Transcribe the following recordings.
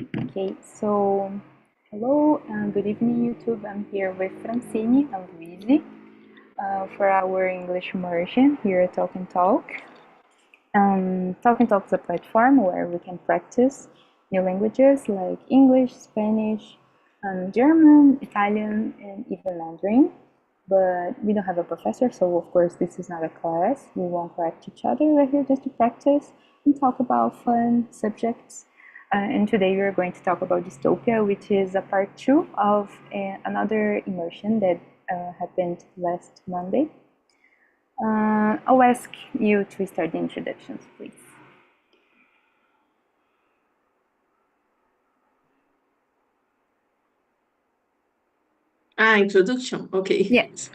Okay, so hello and good evening, YouTube. I'm here with Francine and Luigi for our English immersion here at Talk and Talk. Talk and Talk is a platform where we can practice new languages like English, Spanish, German, Italian, and even Mandarin. But we don't have a professor, so of course this is not a class. We won't correct each other. We're here just to practice and talk about fun subjects. And today we are going to talk about dystopia, which is a part two of another immersion that happened last Monday. I'll ask you to start the introductions, please. Introduction. Okay. Yes.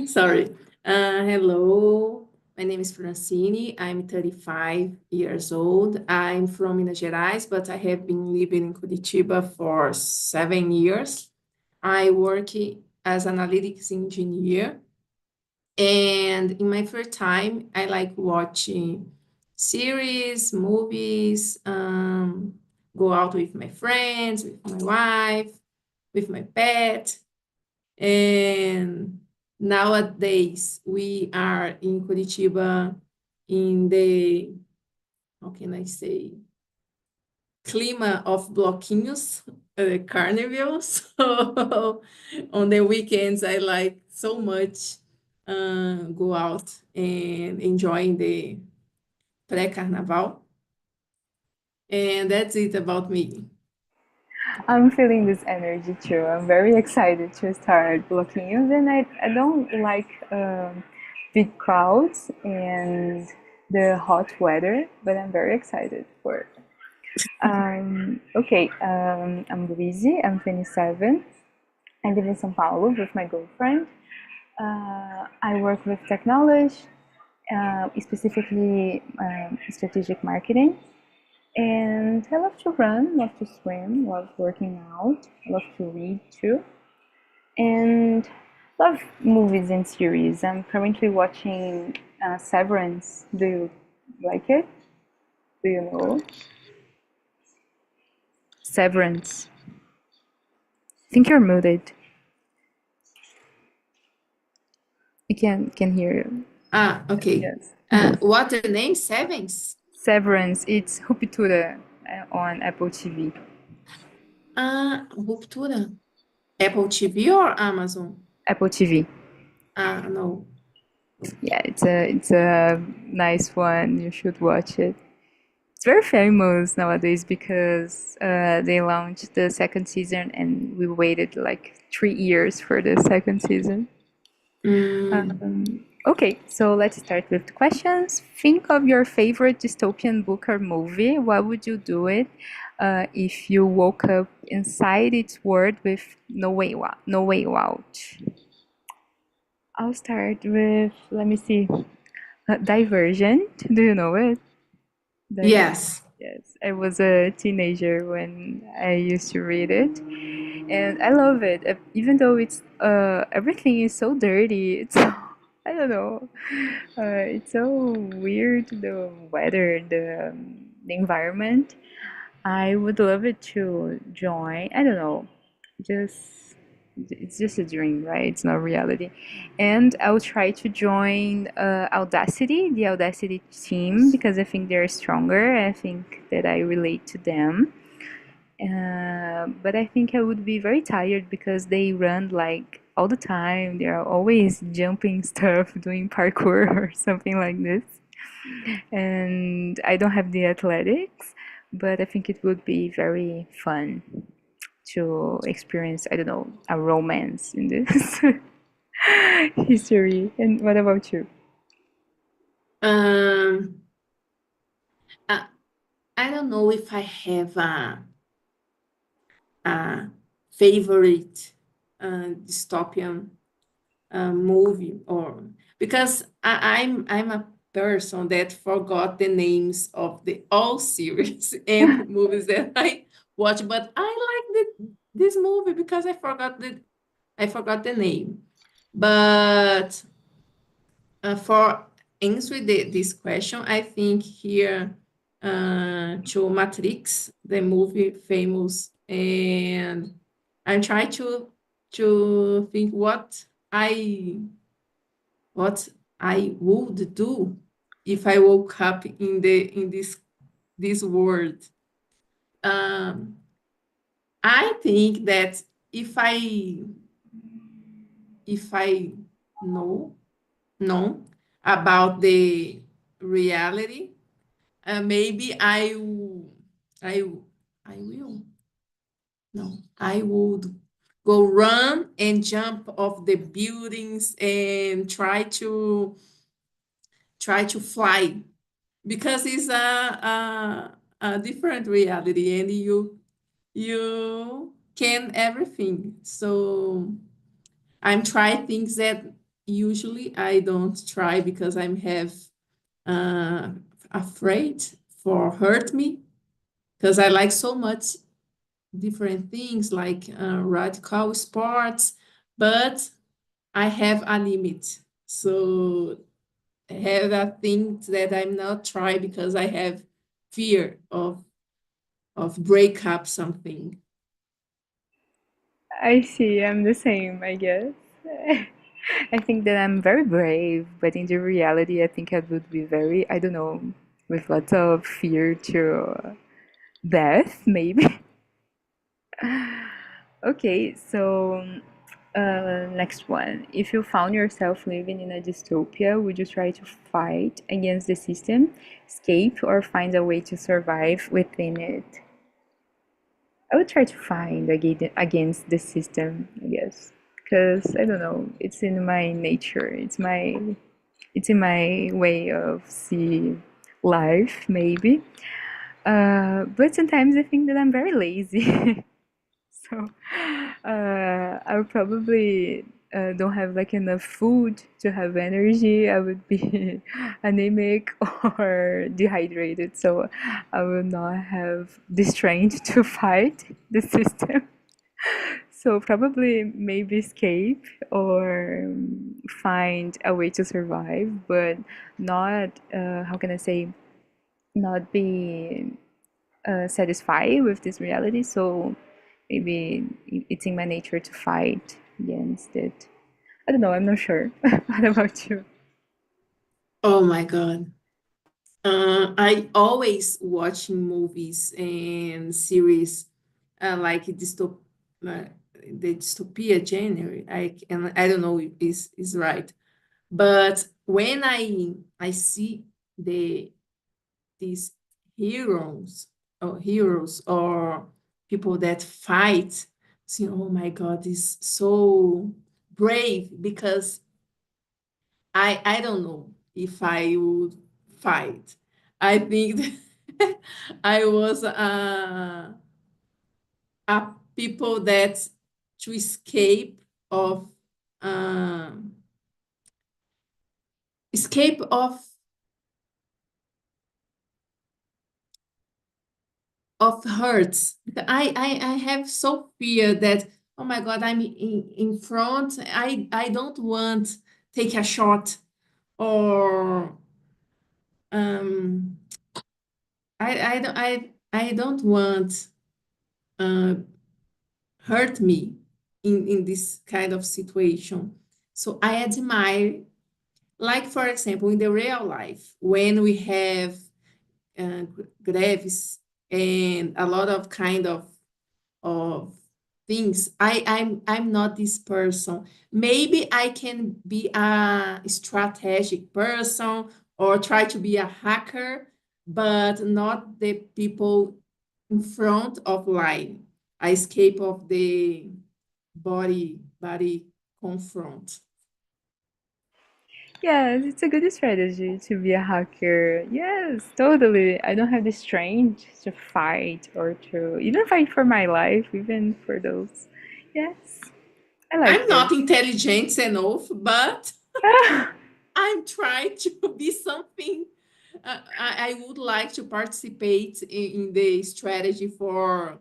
Sorry. Hello. My name is Francine. I'm 35 years old. I'm from Minas Gerais, but I have been living in Curitiba for 7 years. I work as analytics engineer, and in my free time, I like watching series, movies, go out with my friends, with my wife, with my pet. And nowadays, we are in Curitiba in the, how can I say, clima of bloquinhos, carnival. So on the weekends, I like so much go out and enjoying the pré-carnaval. And that's it about me. I'm feeling this energy too. I'm very excited to start Bloquinhos, and I don't like big crowds and the hot weather, but I'm very excited for it. Okay, I'm Luigi, I'm 27. I live in São Paulo with my girlfriend. I work with technology, specifically strategic marketing. And I love to run, love to swim, love working out, love to read too, and love movies and series. I'm currently watching Severance. Do you like it? Do you know? Severance. I think you're muted. I can hear you. Okay. Yes. What the name? Sevens? Severance. It's Ruptura on Apple TV. Ruptura. Apple TV or Amazon? Apple TV. No. Yeah, it's a nice one. You should watch it. It's very famous nowadays because they launched the second season and we waited like 3 years for the second season. Mm, Okay, so let's start with the questions. Think of your favorite dystopian book or movie. What would you do it if you woke up inside its world with no way out? I'll start with, let me see, Divergent. Do you know it? Divergent. yes. Yes, I was a teenager when I used to read it, and I love it. Even though it's everything is so dirty, it's so, I don't know, it's so weird. The weather, the environment. I would love it to join. I don't know, just it's just a dream, right? It's not reality. And I'll try to join Audacity, the Audacity team, because I think they're stronger. I think that I relate to them. But I think I would be very tired because they run like all the time. They are always jumping stuff, doing parkour or something like this. And I don't have the athletics, but I think it would be very fun to experience, I don't know, a romance in this history. And what about you? Um, I, I don't know if I have a favorite dystopian movie or because I'm a person that forgot the names of the all series and movies that I watch, but I like this movie because I forgot the name. But for answering this question, I think here. to Matrix, the movie famous, and I'm trying to think what I would do if I woke up in this world. Um, I think that if I if I know know about the reality, maybe I I will no I would go run and jump off the buildings and try to fly because it's a different reality and you can everything. So I'm trying things that usually I don't try because I'm have uh, afraid for hurt me because I like so much different things like radical sports, but I have a limit. So I have a things that I'm not try because I have fear of break up something. I see. I'm the same, I guess. I think that I'm very brave, but in the reality, I think I would be very, I don't know, with lots of fear to death, maybe. Okay, so next one. If you found yourself living in a dystopia, would you try to fight against the system, escape, or find a way to survive within it? I would try to find against the system, I guess, because I don't know. It's in my nature. It's in my way of see life, maybe. But sometimes I think that I'm very lazy. So I would probably don't have like enough food to have energy. I would be anemic or dehydrated. So I will not have the strength to fight the system. So probably maybe escape or find a way to survive, but not, how can I say, not be satisfied with this reality. So maybe it's in my nature to fight against it. I don't know. I'm not sure. What about you? Oh my God. I always watching movies and series like uh, the dystopia genre. I don't know if this is right, but when I see these heroes or people that fight, see, oh my God, is so brave because I don't know if I would fight. I think that I was a people that to escape of um, escape of hurts. I have so fear that oh my God I'm in front. I don't want take a shot or um I don't want uh, hurt me in this kind of situation. So I admire, like for example, in the real life, when we have greves and a lot of kind of things. I'm not this person. Maybe I can be a strategic person or try to be a hacker, but not the people in front of line. I escape of the body confront. Yes, it's a good strategy to be a hacker. Yes, totally. I don't have the strength to fight or to even fight for my life, even for those. Yes, I I'm like not it. intelligent enough, but I'm trying to be something. I would like to participate in the strategy for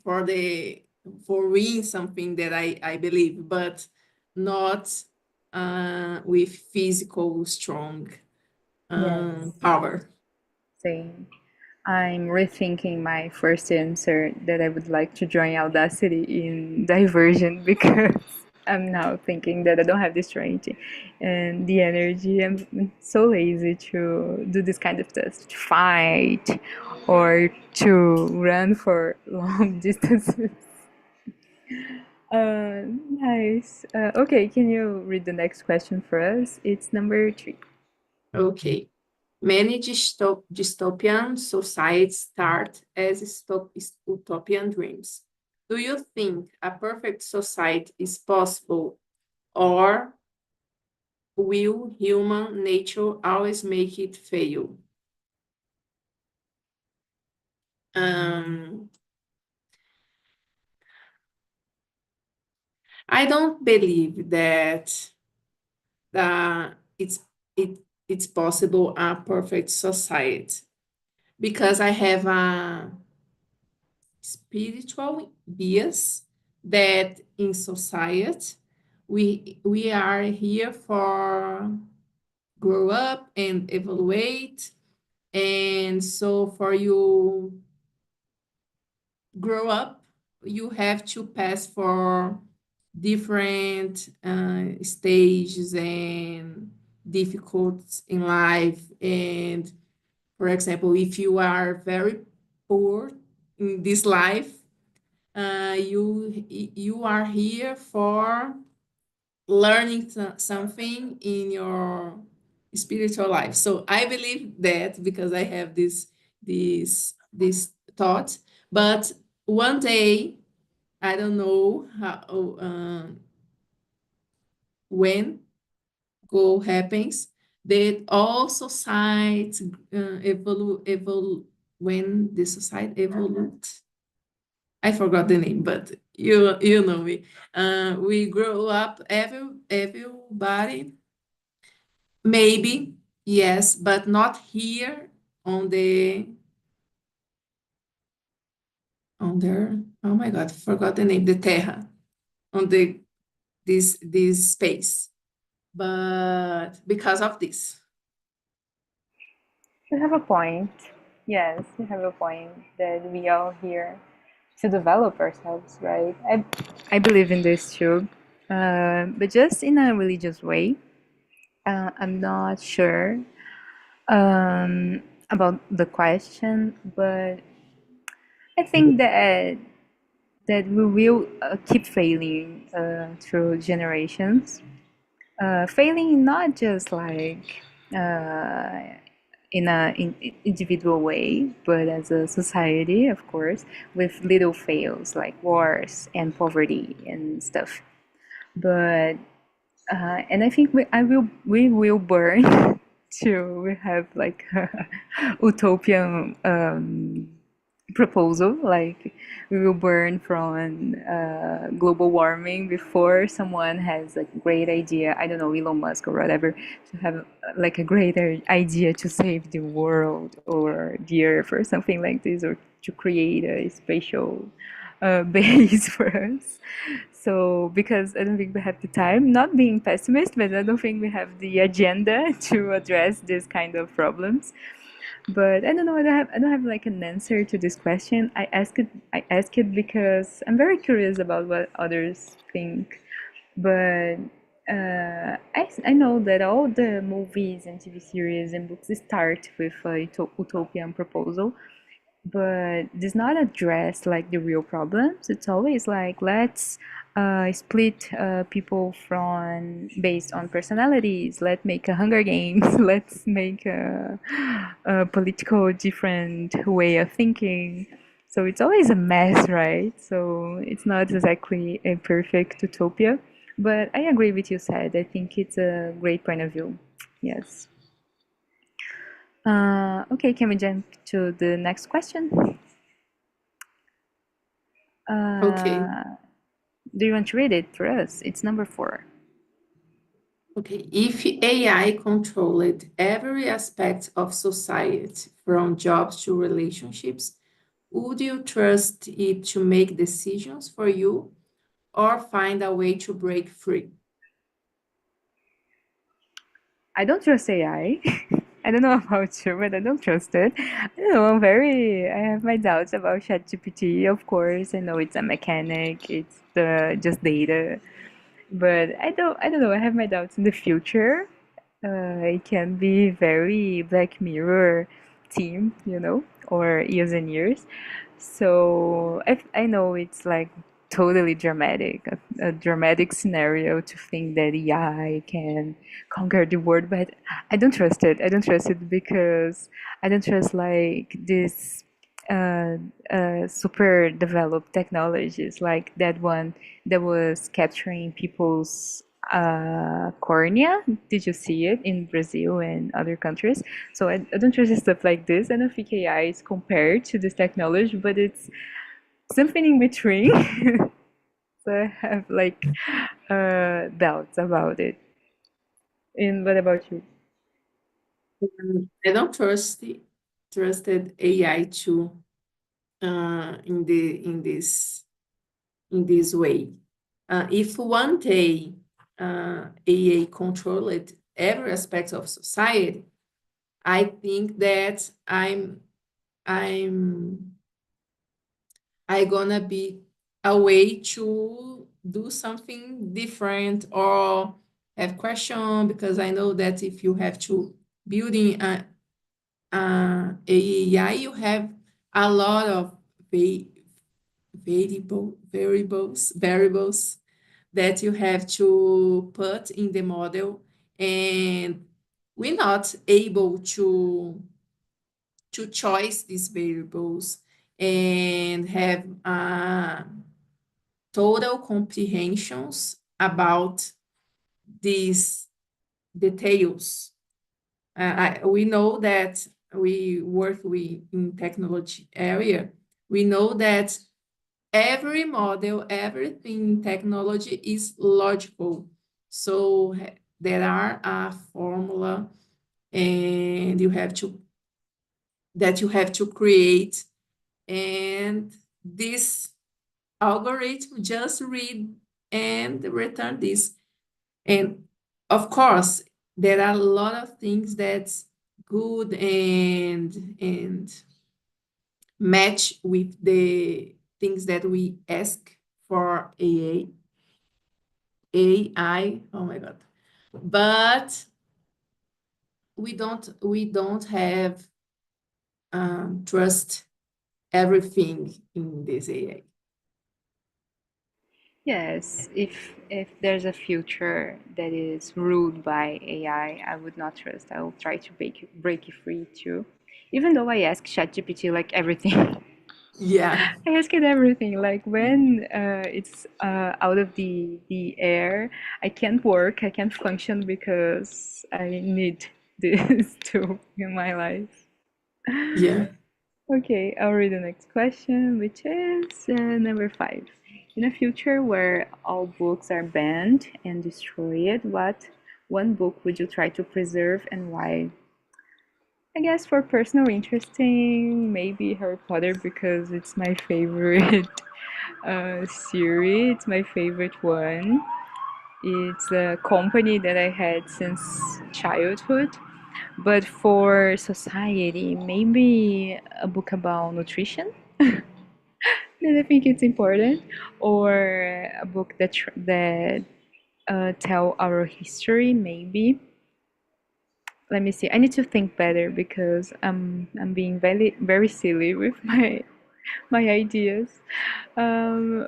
the for win something that I believe, but not with physical strong Yes, power. same. I'm rethinking my first answer that I would like to join Audacity in diversion because I'm now thinking that I don't have the strength and the energy. I'm so lazy to do this kind of test, to fight or to run for long distances. Nice. Okay, can you read the next question for us? It's number three. Okay. Many dystopian societies start as utopian dreams. Do you think a perfect society is possible, or will human nature always make it fail? Um, I don't believe that it's it it's possible a perfect society, because I have a spiritual bias that in society we are here for grow up and evaluate, and so for you grow up you have to pass for different stages and difficulties in life. And for example, if you are very poor in this life, you are here for learning something in your spiritual life. So I believe that, because I have this thought. But one day, I don't know how, when go happens, that all societies when the society evolute. I forgot the name, but you know me. We grow up, everybody, maybe, yes, but not here on there. Oh my God, forgot the name. The Terra, on this space. But because of this. You have a point. Yes, you have a point that we are here to develop ourselves, right? I believe in this too, but just in a religious way. I'm not sure about the question, but I think that we will keep failing through generations. Failing not just like in individual way, but as a society, of course, with little fails like wars and poverty and stuff. But and I think we will burn to we have like a utopian proposal, like we will burn from global warming before someone has a great idea, I don't know, Elon Musk or whatever, to have like a greater idea to save the world or the earth or something like this, or to create a spatial base for us. So because I don't think we have the time, not being pessimist, but I don't think we have the agenda to address this kind of problems. But I don't know. I don't have like an answer to this question. I ask it because I'm very curious about what others think. But I know that all the movies and TV series and books start with a utopian proposal, but does not address like the real problems. It's always like let's split people from based on personalities. Let's make a Hunger Games. Let's make a political different way of thinking. So it's always a mess, right? So it's not exactly a perfect utopia. But I agree with you, said. I think it's a great point of view. Yes. Okay, can we jump to the next question? Okay. Uh, do you want to read it for us? It's number four. Okay, if AI controlled every aspect of society, from jobs to relationships, would you trust it to make decisions for you, or find a way to break free? I don't trust AI. I don't know about you, but I don't trust it. I don't know. I have my doubts about ChatGPT. Of course, I know it's a mechanic. It's the just data, but I don't know. I have my doubts in the future. It can be very Black Mirror team, or years and years. So I know it's like totally dramatic, a dramatic scenario to think that AI can conquer the world, but I don't trust it. I don't trust it because I don't trust like this super developed technologies like that one that was capturing people's cornea. Did you see it in Brazil and other countries? So I don't trust stuff like this. I don't think AI is compared to this technology, but it's something in between. So I have like doubts about it. And what about you? I don't trusted AI too in this way. If one day AA controlled every aspect of society, I think that I'm I gonna be a way to do something different or have question because I know that if you have to building a AI, you have a lot of va- variables that you have to put in the model, and we're not able to choose these variables and have total comprehensions about these details. We know that we work with in technology area. We know that every model, everything in technology is logical. So there are a formula, and you have to create, and this algorithm just read and return this. And of course, there are a lot of things that's good and match with the things that we ask for AI. Oh my God. But we don't have trust everything in this AI. Yes, if there's a future that is ruled by AI, I would not trust. I will try to break it free too. Even though I ask ChatGPT like everything. Yeah, I ask it everything. Like when it's out of the air, I can't work, I can't function because I need this tool in my life. yeah. Okay, I'll read the next question, which is number 5. In a future where all books are banned and destroyed, what one book would you try to preserve and why? I guess for personal interesting, maybe Harry Potter because it's my favorite series. It's my favorite one. It's a company that I had since childhood. But for society, maybe a book about nutrition. That I think it's important, or a book that tell our history. Maybe. Let me see. I need to think better because I'm being very silly with my ideas. I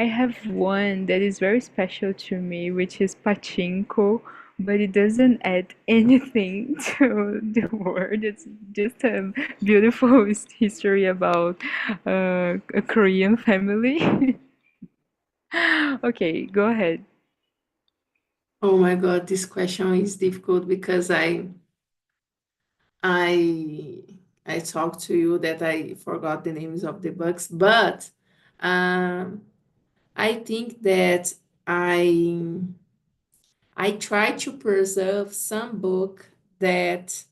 have one that is very special to me, which is pachinko, but it doesn't add anything to the word. It's just a beautiful history about a Korean family. Okay, go ahead. Oh my God, this question is difficult because I I talked to you that I forgot the names of the books, but um, I think that I I try to preserve some book that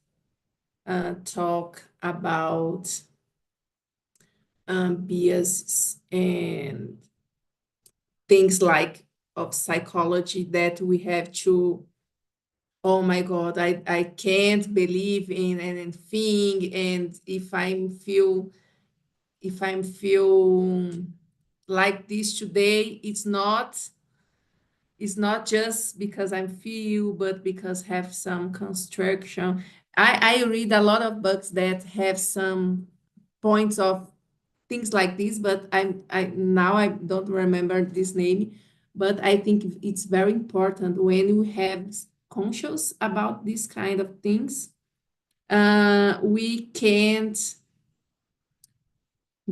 talk about biases and things like of psychology that we have to Oh my God, I can't believe in anything. And if I'm feel like this today, it's not just because I'm feel, but because have some construction. I read a lot of books that have some points of things like this, but I now I don't remember this name, but I think it's very important when you have conscious about this kind of things. We can't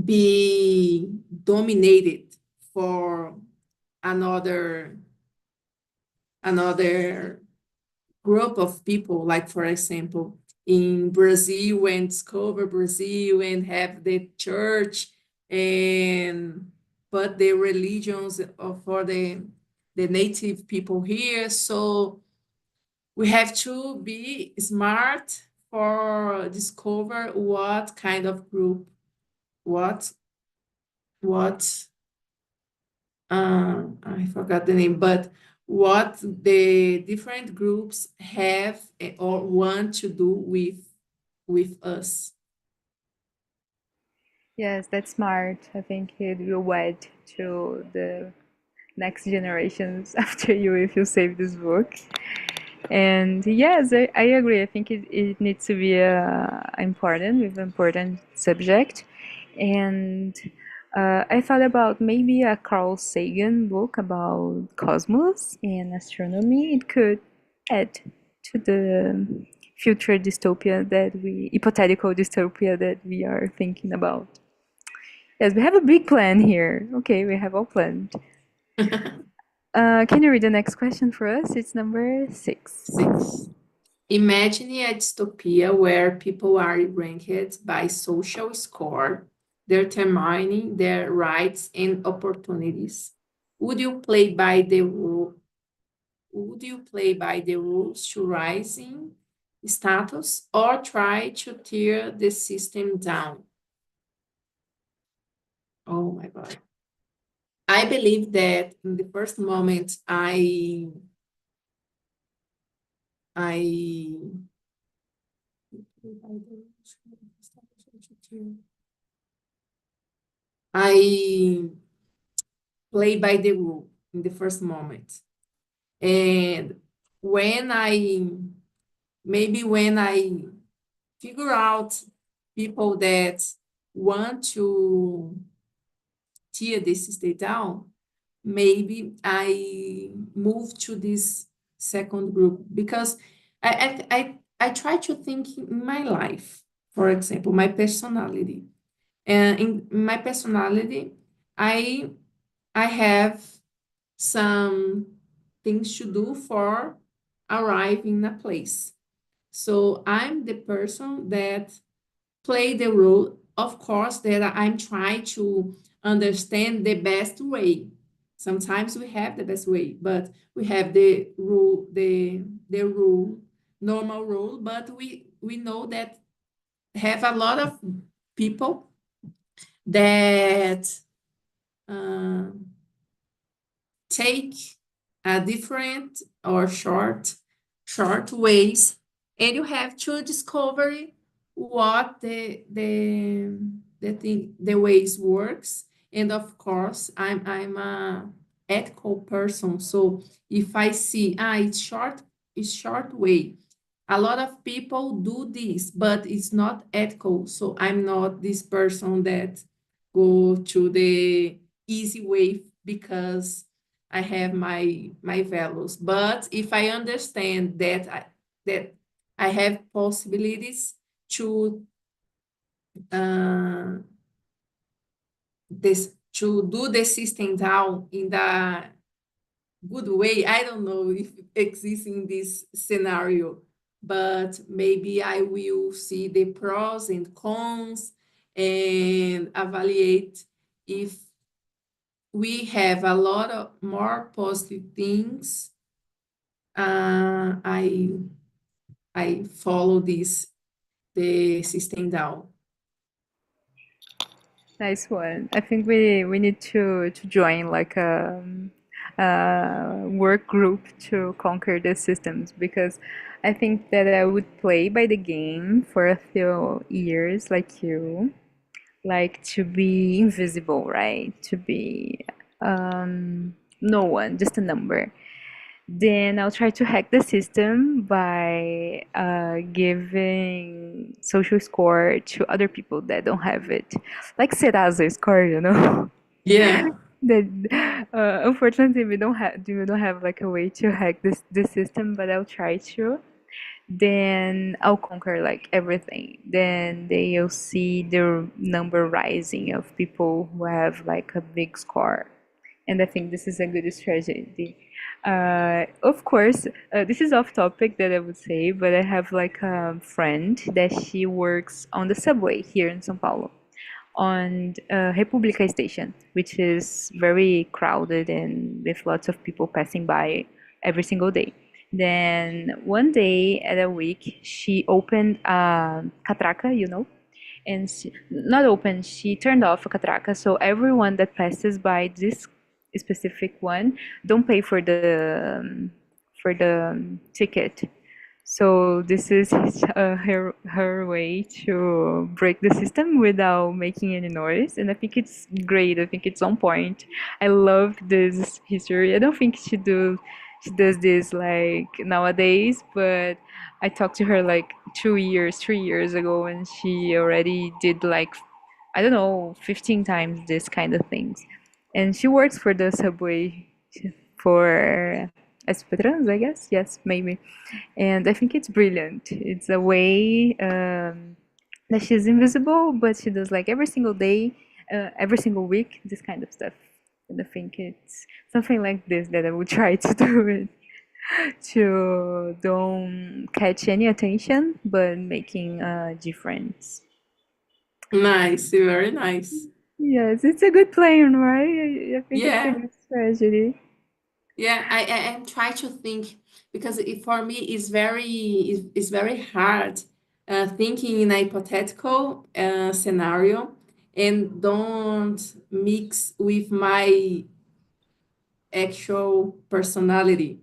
be dominated for another another group of people, like for example, in Brazil, when discover Brazil and have the church and but the religions for the native people here. So we have to be smart for discover what kind of group, what what I forgot the name, but what the different groups have or want to do with us. Yes, that's smart. I think it will add to the next generations after you if you save this book. And yes, I agree. I think it needs to be important with important subject. And I thought about maybe a Carl Sagan book about cosmos and astronomy. It could add to the future dystopia that we, hypothetical dystopia that we are thinking about. Yes, we have a big plan here. Okay, we have all planned. Can you read the next question for us? It's number 6. 6. Imagine a dystopia where people are ranked by social score, determining their rights and opportunities. Would you play by the rule? Would you play by the rules to rising status or try to tear the system down? Oh my God. I believe that in the first moment I I play by the rule in the first moment. And when I maybe when I figure out people that want to tear this state down, maybe I move to this second group because I try to think in my life, for example, my personality. And in my personality, I I have some things to do for arrive in a place. So I'm the person that play the role, of course, that I'm trying to understand the best way. Sometimes we have the best way, but we have the rule, the rule, normal rule, but we know that have a lot of people that uh, take a different or short ways, and you have to discover what the ways works. And of course I'm a ethical person, so if I see it's short way, a lot of people do this, but it's not ethical. So I'm not this person that go to the easy way because I have my values. But if I understand that I have possibilities to uh, this to do the system down in the good way. I don't know if it exists in this scenario, but maybe I will see the pros and cons and evaluate if we have a lot of more positive things. I follow this the system down. Nice one. I think we need to join like work group to conquer the systems, because I think that I would play by the game for a few years, like you, like to be invisible, right? To be no one, just a number. Then I'll try to hack the system by giving social score to other people that don't have it, like Serasa score, you know. Yeah. That unfortunately we don't have like a way to hack this system, but I'll try to. Then I'll conquer like everything. Then they'll see the number rising of people who have like a big score, and I think this is a good strategy. Of course, this is off topic that I would say, but I have like a friend that she works on the subway here in São Paulo, on República Station, which is very crowded and with lots of people passing by every single day. Then one day at a week, she opened a catraca, and not open, she turned off a catraca, so everyone that passes by this specific one don't pay for the ticket. So this is her way to break the system without making any noise, and I think it's great. I think it's on point. I love this history. I don't think she does this like nowadays, but I talked to her like 2 years, 3 years ago, and she already did like, I don't know, 15 times this kind of things. And she works for the subway for Esperanza, I guess. Yes, maybe. And I think it's brilliant. It's a way that she's invisible, but she does like every single day, every single week, this kind of stuff. And I think it's something like this that I would try to do it, to don't catch any attention, but making a difference. Nice. Very nice. Yes, it's a good plan, right? I think it's a Yeah. good strategy. Yeah, I'm trying to think because for me it's very hard thinking in a hypothetical scenario and don't mix with my actual personality.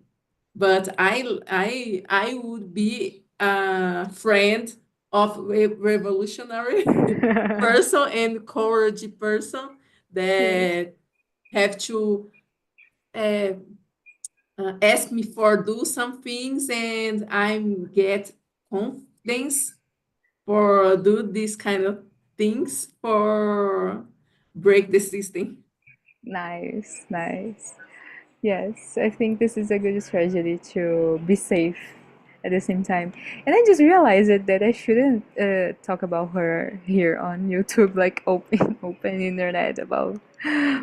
But I would be a friend of revolutionary person and courage person Yes, that have to uh, ask me for do some things and I'm get confidence for do this kind of things for break the system. nice, nice. Yes, I think this is a good strategy to be safe at the same time. And I just realized that I shouldn't talk about her here on YouTube, like open open internet about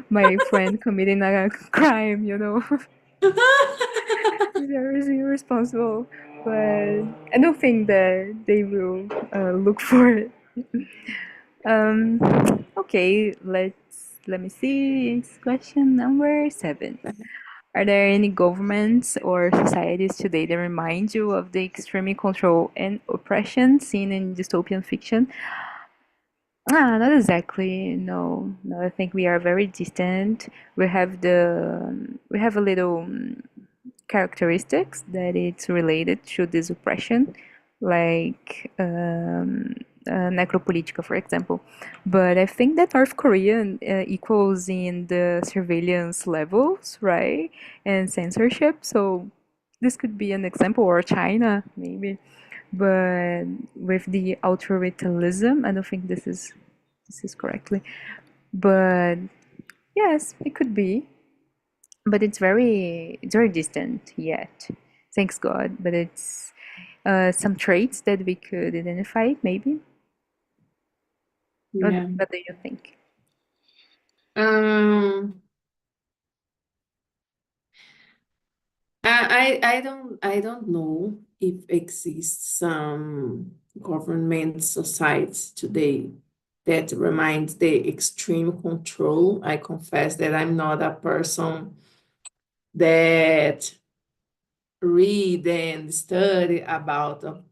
my friend committing a crime. Very irresponsible. But I don't think that they will look for it. Um, okay, let me see. Question number 7. Are there any governments or societies today that remind you of the extreme control and oppression seen in dystopian fiction? Not exactly. No, no. I think we are very distant. We have a little characteristics that it's related to this oppression, like necropolitica, for example. But I think that North Korea equals in the surveillance levels, right, and censorship. So this could be an example, or China, maybe. But with the authoritarianism, I don't think this is correctly. But yes, it could be, but it's very distant yet, thanks God. But it's some traits that we could identify, maybe. what, Yeah. what do you think? Um, I don't know if exists some government societies today that reminds the extreme control. I confess that I'm not a person that read and study about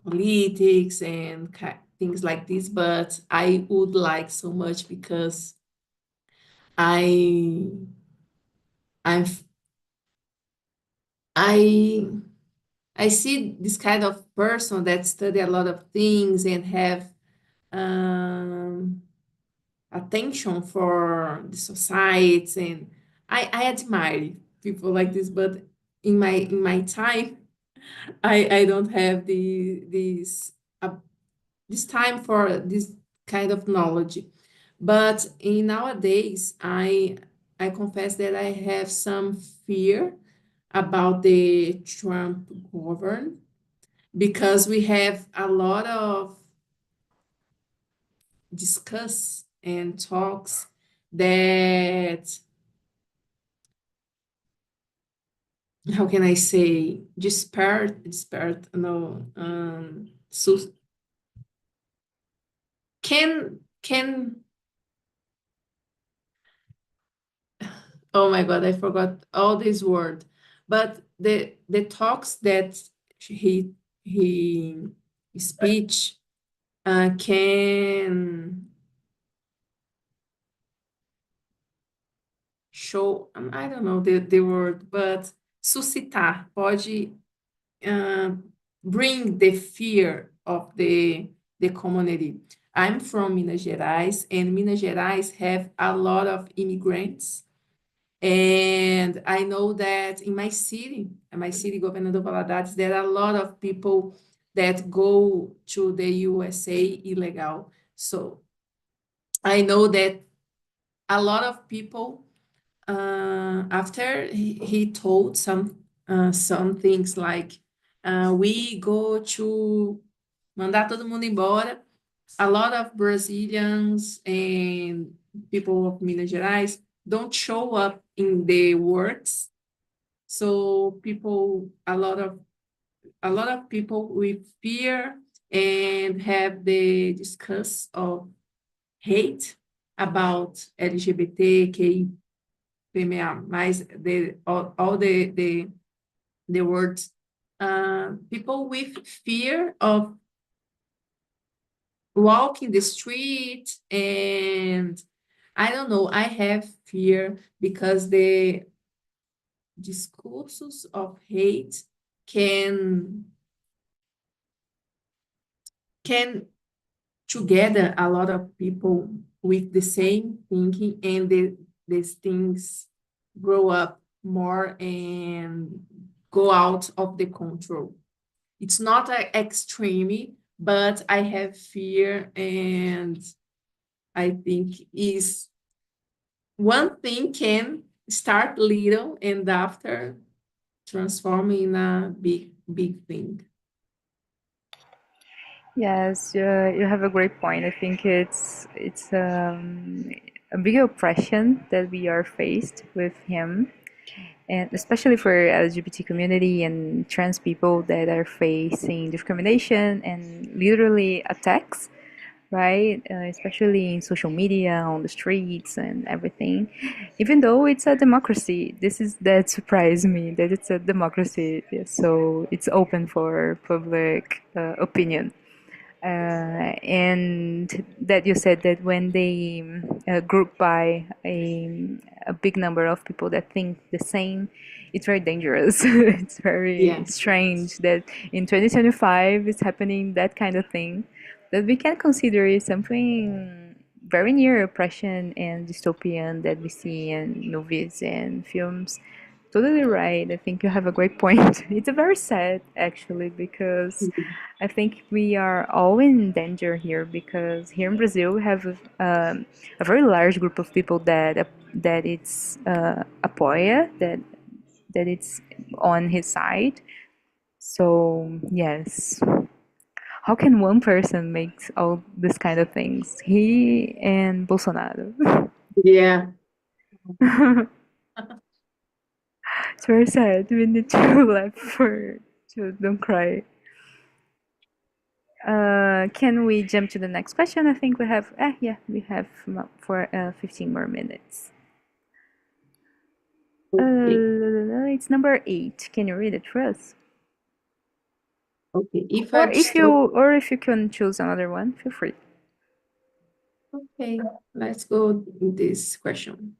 politics and things like this, but I would like so much because I I'm I I see this kind of person that study a lot of things and have um, attention for the society, and I admire people like this. But in my time, I don't have uh, this time for this kind of knowledge. But in nowadays, I confess that I have some fear about the Trump govern because we have a lot of discuss and talks that, how can I say, disparate, no, so can, oh my God, I forgot all this word, but the talks that he speech can show, I don't know the word, but suscitar, pode uh, bring the fear of the community. I'm from Minas Gerais, and Minas Gerais have a lot of immigrants. And I know that in my city, Governador Valadares, there are a lot of people that go to the USA illegal. So I know that a lot of people, after he told some things like, we go to mandar todo mundo embora, a lot of Brazilians and people of Minas Gerais don't show up in the works. So a lot of people with fear and have the discuss of hate about LGBTQI mais all the words, people with fear of walking the street, and I don't know, I have fear because the discourses of hate can can together a lot of people with the same thinking, and these things grow up more and go out of the control. It's not an extreme, but I have fear, and I think is one thing can start little and after transform in a big thing. Yes, you have a great point. I think it's a big oppression that we are faced with him, and especially for LGBT community and trans people that are facing discrimination and literally attacks, right? Especially in social media, on the streets, and everything. Even though it's a democracy, this is that surprised me that it's a democracy, so it's open for public opinion. And that you said that when they group by a big number of people that think the same, it's very dangerous. It's very Yeah. strange that in 2025 is happening that kind of thing that we can consider is something very near oppression and dystopian that we see in movies and films. Totally right. I think you have a great point. It's a very sad actually because I think we are all in danger here because here in Brazil we have a very large group of people that it's apoia that it's on his side. So yes, how can one person make all this kind of things? He and Bolsonaro. Yeah. It's very sad. We need to laugh for to don't cry. Can we jump to the next question? I think we have. Yeah, we have for 15 more minutes. Okay. It's number 8. Can you read it for us? Okay. If a Or if you can choose another one, feel free. Okay, let's go with this question.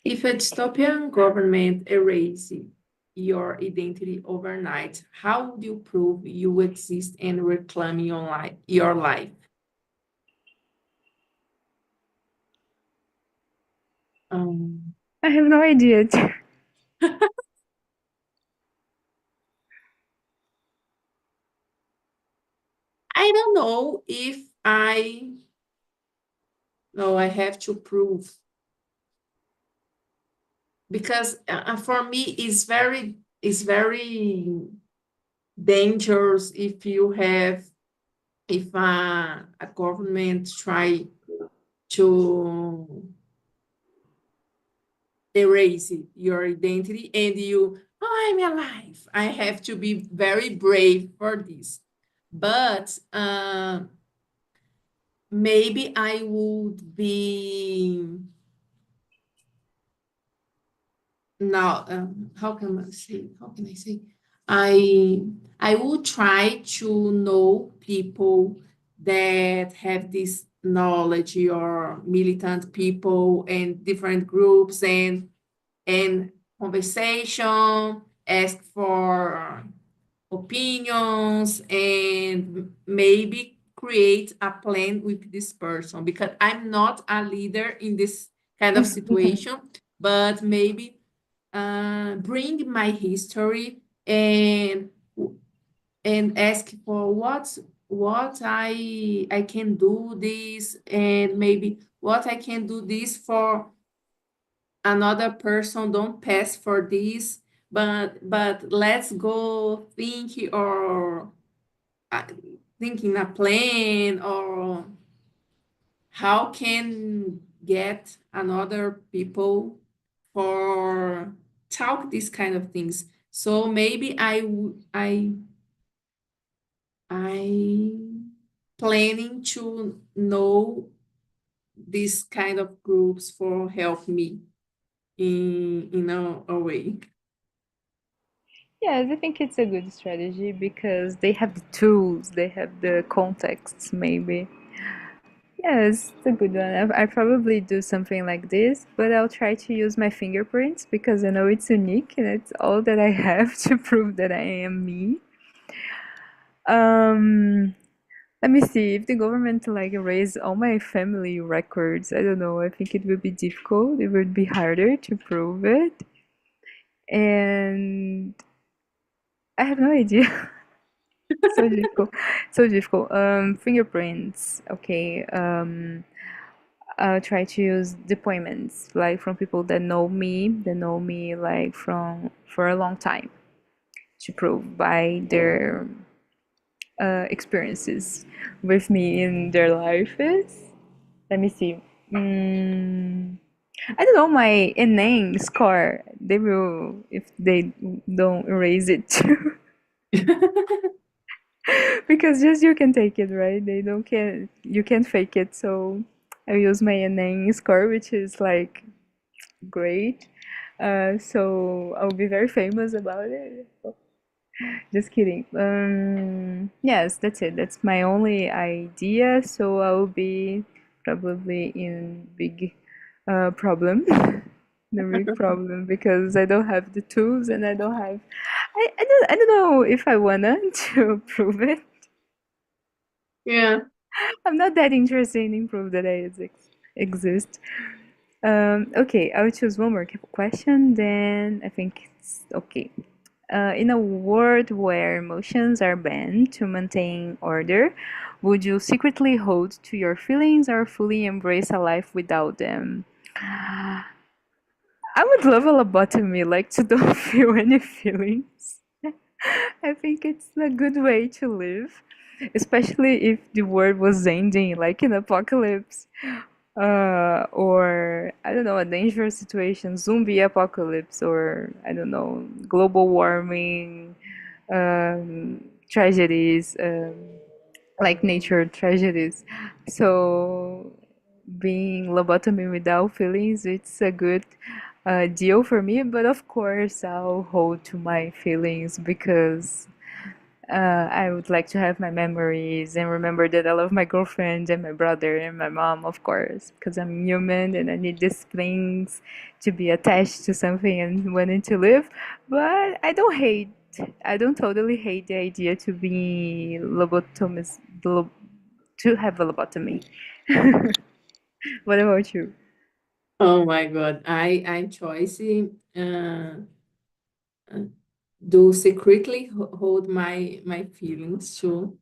If a dystopian government erases your identity overnight, how would you prove you exist and reclaim your life? Um, I have no idea. I don't know if I no, I have to prove because for me it's very dangerous if you have if a government try to erase your identity and you, oh, I'm alive. I have to be very brave for this. But maybe I would be now. How can I say? I I will try to know people that have this knowledge or militant people and different groups and conversation, ask for opinions, and maybe create a plan with this person because I'm not a leader in this kind of situation, but maybe bring my history and ask for what I can do this and maybe what I can do this for another person don't pass for this but let's go think or uh, thinking a plan or how can get another people for talk these kind of things so maybe I planning to know these kind of groups for help me in a way. Yes, I think it's a good strategy because they have the tools, they have the contexts, maybe. Yes, it's a good one. I probably do something like this, but I'll try to use my fingerprints because I know it's unique and it's all that I have to prove that I am me. Um, Let me see if the government like erase all my family records. I don't know. I think it would be difficult. It would be harder to prove it, and I have no idea. So difficult. So difficult. Fingerprints. Okay. I'll try to use deployments like from people that know me like from for a long time to prove by their experiences with me in their lives. Let me see. Mm, I don't know my Enem score. They will if they don't erase it too. Because just you can take it, right? They don't can you can't fake it. So I use my Enem score, which is like great. So I'll be very famous about it. Just kidding. Yes, that's it. That's my only idea. So I'll be probably in big problem. The big problem because I don't have the tools and I don't have. I don't know if I wanna to prove it. Yeah. I'm not that interested in prove that exist. Okay, I'll choose one more question. Then I think it's okay. In a world where emotions are banned to maintain order, would you secretly hold to your feelings or fully embrace a life without them? I would love a lobotomy, like to don't feel any feelings. I think it's a good way to live, especially if the world was ending, like in apocalypse, or I don't know, a dangerous situation, zombie apocalypse, or I don't know, global warming, tragedies, like nature tragedies. So being lobotomy without feelings, it's a good deal for me. But of course, I'll hold to my feelings because I would like to have my memories and remember that I love my girlfriend and my brother and my mom, of course, because I'm human and I need these things to be attached to something and wanting to live. But I don't totally hate the idea to be to have a lobotomy. What about you? Oh my God, I'm choosing uh, do secretly hold my feelings too,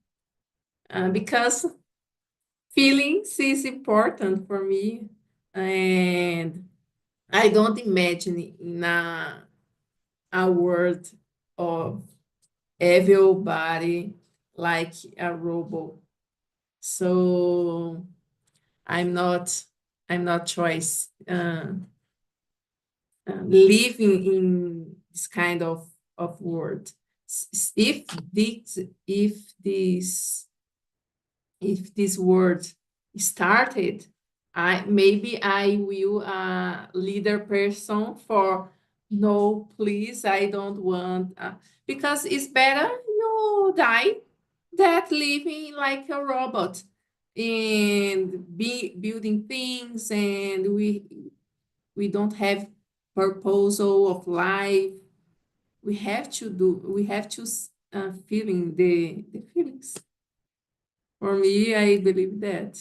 because feelings is important for me, and I don't imagine in a world of evil body like a robot. So I'm not I'm not choice living in this kind of world. If this if this word started, I maybe I will leader person for no, please, I don't want because it's better you die than living like a robot and be building things, and we don't have proposal of life. We have to feeling the feelings. For me, I believe that.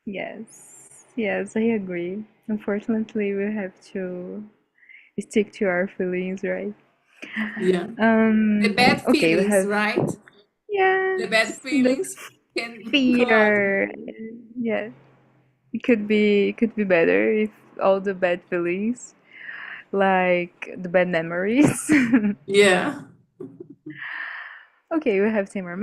Yes, yes, I agree. Unfortunately, we have to stick to our feelings, right? Yeah. The bad Okay, we feelings, have right? The bad yes, the feelings can God. fear. Yeah, it could be better if all the bad feelings, like the bad memories. Yeah. Okay, we have 10 more